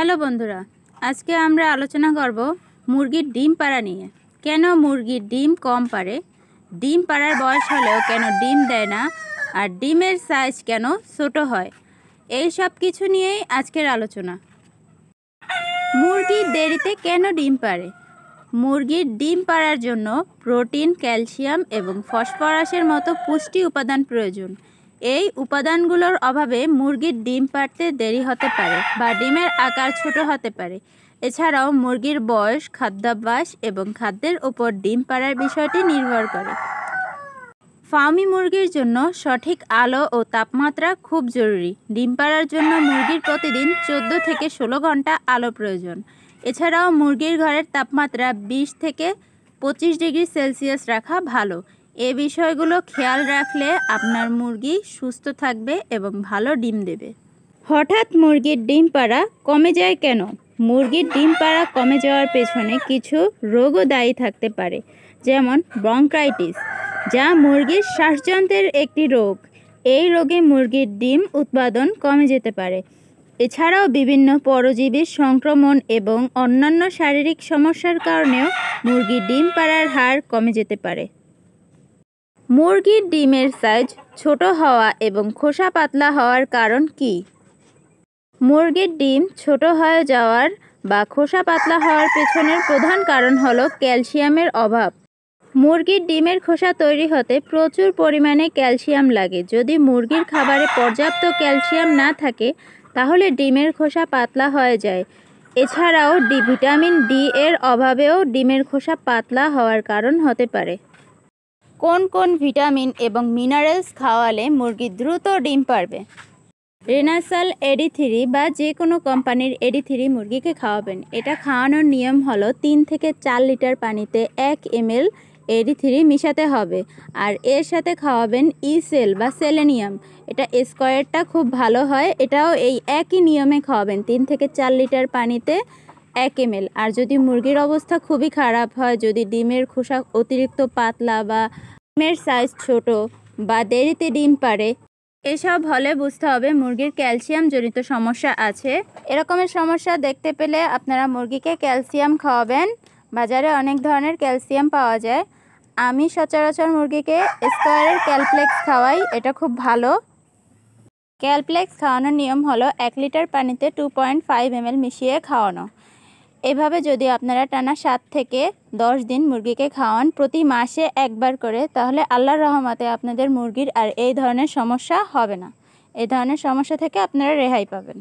Hello বন্ধুরা, আজকে আমরা আলোচনা করব মুরগির ডিম পাড়া নিয়ে। কেন মুরগির ডিম কম পারে, ডিম পাড়ার বয়স হলেও কেন ডিম দেয় না, আর ডিমের সাইজ কেন ছোট হয়, এই সব কিছু নিয়েই আজকের আলোচনা। মুরগির দেরিতে কেন ডিম পাড়ে? মুরগির ডিম পাড়ার জন্য প্রোটিন, ক্যালসিয়াম এবং ফসফরাসের মতো পুষ্টি উপাদান প্রয়োজন। এই উপাদানগুলোর অভাবে মুরগির ডিম পাড়তে দেরি হতে পারে বা ডিমের আকার ছোট হতে পারে। এছাড়াও মুরগির বয়স, খাদ্যাভ্যাস এবং খাদ্যের উপর ডিম পাড়ার বিষয়টি নির্ভর করে। ফার্মি মুরগির জন্য সঠিক আলো ও তাপমাত্রা খুব জরুরি। ডিম পাড়ার জন্য মুরগির প্রতিদিন 14 থেকে 16 ঘন্টা আলো প্রয়োজন। এছাড়াও মুরগির ঘরের তাপমাত্রা 20 থেকে 25 ডিগ্রি সেলসিয়াস রাখা ভালো। এই বিষয়গুলো খেয়াল রাখলে আপনার মুরগি সুস্থ থাকবে এবং ভালো ডিম দেবে। হঠাৎ মুরগির ডিম পাড়া কমে যায় কেন? মুরগির ডিম পাড়া কমে যাওয়ার পেছনে কিছু রোগও দায়ী থাকতে পারে, যেমন ব্রঙ্কাইটিস, যা মুরগির শ্বাসযন্ত্রের একটি রোগ। এই রোগে মুরগির ডিম উৎপাদন কমে যেতে পারে। এছাড়াও বিভিন্ন পরজীবীর সংক্রমণ এবং অন্যান্য শারীরিক সমস্যার কারণেও মুরগির ডিম পাড়ার হার কমে যেতে পারে। মুরগির ডিমের সাইজ ছোট হওয়া এবং খোসা পাতলা হওয়ার কারণ কি? মুরগির ডিম ছোট হয়ে যাওয়ার বা খোসা পাতলা হওয়ার পেছনের প্রধান কারণ হলো ক্যালসিয়ামের অভাব। মুরগির ডিমের খোসা তৈরি হতে প্রচুর পরিমাণে ক্যালসিয়াম লাগে। যদি মুরগির খাবারে পর্যাপ্ত ক্যালসিয়াম না থাকে তাহলে ডিমের খোসা পাতলা হয়ে যায়। এছাড়াও ভিটামিন ডি এর অভাবেও ডিমের খোসা পাতলা হওয়ার কারণ হতে পারে। কোন কোন ভিটামিন এবং মিনারেলস খাওয়ালে মুরগি দ্রুত ডিম পারবে? রেনাসাল এডি3 বা যে কোনো কোম্পানির এডি3 মুরগিকে খাওয়াবেন। এটা খাওয়ানোর নিয়ম হলো 3 থেকে 4 লিটার পানিতে 1 ml এডি3 মিশাতে হবে, আর এর সাথে খাওয়াবেন ইসেল বা সেলেনিয়াম। এটা স্কোয়ারটা খুব ভালো হয়, এটাও এই একই নিয়মে খাওয়াবেন 3 থেকে 4 লিটার পানিতে 1 ml। আর যদি মুরগির অবস্থা খুবই খারাপ হয়, যদি ডিমের খোসা অতিরিক্ত পাতলা বা ডিমের সাইজ ছোট বা দেরিতে ডিম পারে, এসব হলে বুঝতে হবে মুরগির ক্যালসিয়াম জনিত সমস্যা আছে। এরকমের সমস্যা দেখতে পেলে আপনারা মুরগিকে ক্যালসিয়াম খাওয়াবেন। বাজারে অনেক ধরনের ক্যালসিয়াম পাওয়া যায়। আমি সচরাচর মুরগিকে স্কোয়ারের ক্যালপ্লেক্স খাওয়াই, এটা খুব ভালো। ক্যালপ্লেক্স খাওয়ানোর নিয়ম হলো 1 লিটার পানিতে 2.5 ml মিশিয়ে খাওয়ানো। এভাবে যদি আপনারা টানা 7 থেকে 10 দিন মুরগিকে খাওয়ান, প্রতি মাসে একবার করে, তাহলে আল্লাহর রহমতে আপনাদের মুরগির আর এই ধরনের সমস্যা হবে না। এই ধরনের সমস্যা থেকে আপনারা রেহাই পাবেন।